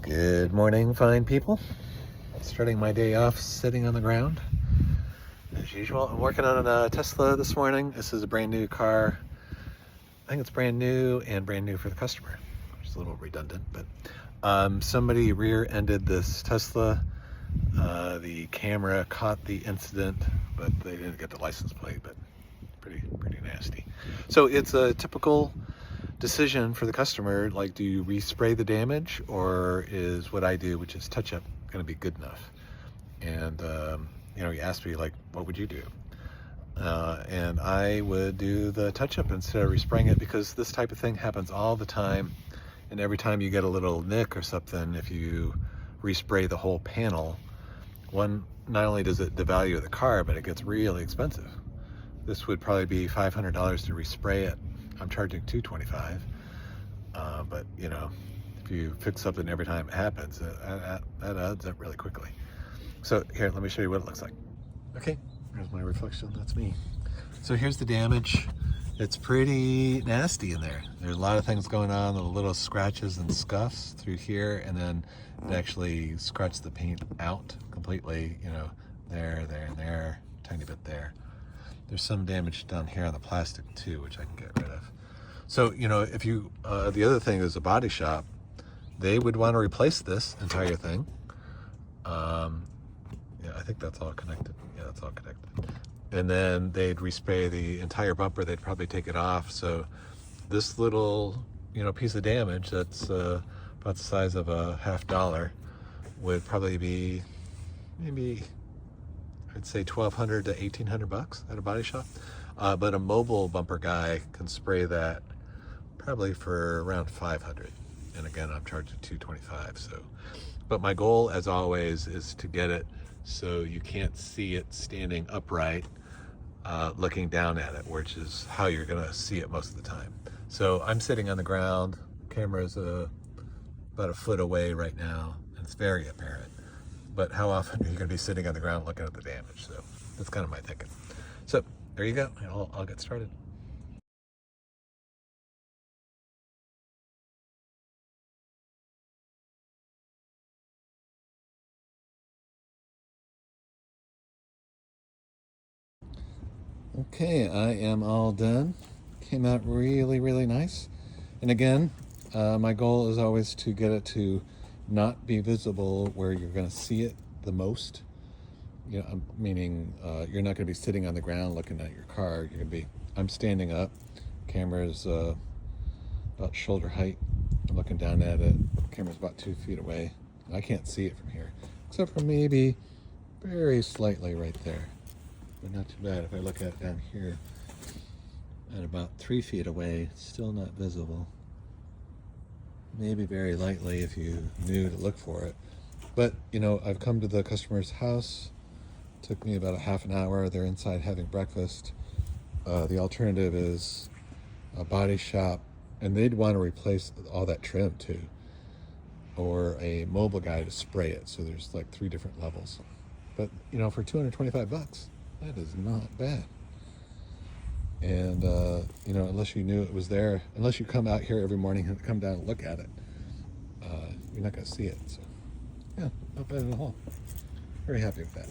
Good morning, fine people. Starting my day off sitting on the ground. As usual, I'm working on a Tesla this morning. This is a brand new car. I think it's brand new and brand new for the customer, which is a little redundant, but somebody rear-ended this Tesla. The camera caught the incident, but they didn't get the license plate, but pretty nasty. So it's a typical decision for the customer, like, do you respray the damage, or is what I do, which is touch-up, going to be good enough? And he asked me, like, what would you do? And I would do the touch-up instead of respraying it, because this type of thing happens all the time, and every time you get a little nick or something, if you respray the whole panel, not only does it devalue the car, but it gets really expensive. This would probably be $500 to respray it. I'm charging $225, but if you fix something every time it happens, that adds up really quickly. So here, let me show you what it looks like. Okay, here's my reflection, that's me. So here's the damage. It's pretty nasty in there. There's a lot of things going on, the little scratches and scuffs through here, and then it actually scratched the paint out completely, there, and there, tiny bit there. There's some damage down here on the plastic too, which I can get rid of. So, if you, the other thing is a body shop, they would want to replace this entire thing. Yeah, I think that's all connected. Yeah, that's all connected. And then they'd respray the entire bumper. They'd probably take it off. So this little, piece of damage that's about the size of a $50 would probably be maybe, I'd say $1,200 to $1,800 at a body shop. But a mobile bumper guy can spray that probably for around $500. And again, I'm charging $225. So, but my goal, as always, is to get it so you can't see it standing upright, looking down at it, which is how you're gonna see it most of the time. So I'm sitting on the ground. Camera's about a foot away right now, and it's very apparent. But how often are you going to be sitting on the ground looking at the damage? So that's kind of my thinking. So there you go. I'll get started. Okay, I am all done. Came out really nice. And again, my goal is always to get it to not be visible where you're going to see it the most. Meaning you're not going to be sitting on the ground looking at your car. You're going to be, I'm standing up, camera's about shoulder height. I'm looking down at it, camera's about 2 feet away. I can't see it from here, except for maybe very slightly right there, but not too bad. If I look at it down here at about 3 feet away, it's still not visible. Maybe very lightly if you knew to look for it. But I've come to the customer's house. Took me about a half an hour. They're inside having breakfast. The alternative is a body shop, and they'd want to replace all that trim too, or a mobile guy to spray it. So there's like 3 different levels. But for $225, that is not bad. And unless you knew it was there, unless you come out here every morning and come down and look at it, you're not going to see it. So yeah, not bad at all. Very happy with that.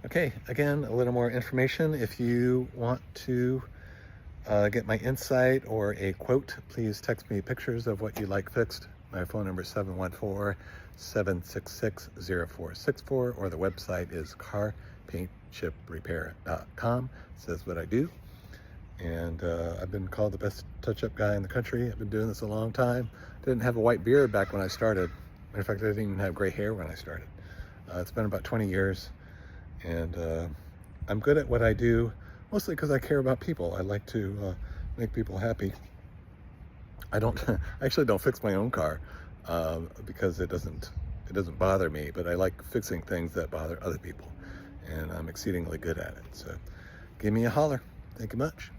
Okay, again, a little more information. If you want to get my insight or a quote, please text me pictures of what you like fixed. My phone number is 714-766-0464, or the website is carpaintchiprepair.com. It says what I do. And I've been called the best touch-up guy in the country. I've been doing this a long time. Didn't have a white beard back when I started. In fact, I didn't even have gray hair when I started. It's been about 20 years. And I'm good at what I do, mostly because I care about people. I like to make people happy. I actually don't fix my own car because it doesn't bother me, but I like fixing things that bother other people, and I'm exceedingly good at it. So give me a holler. Thank you much.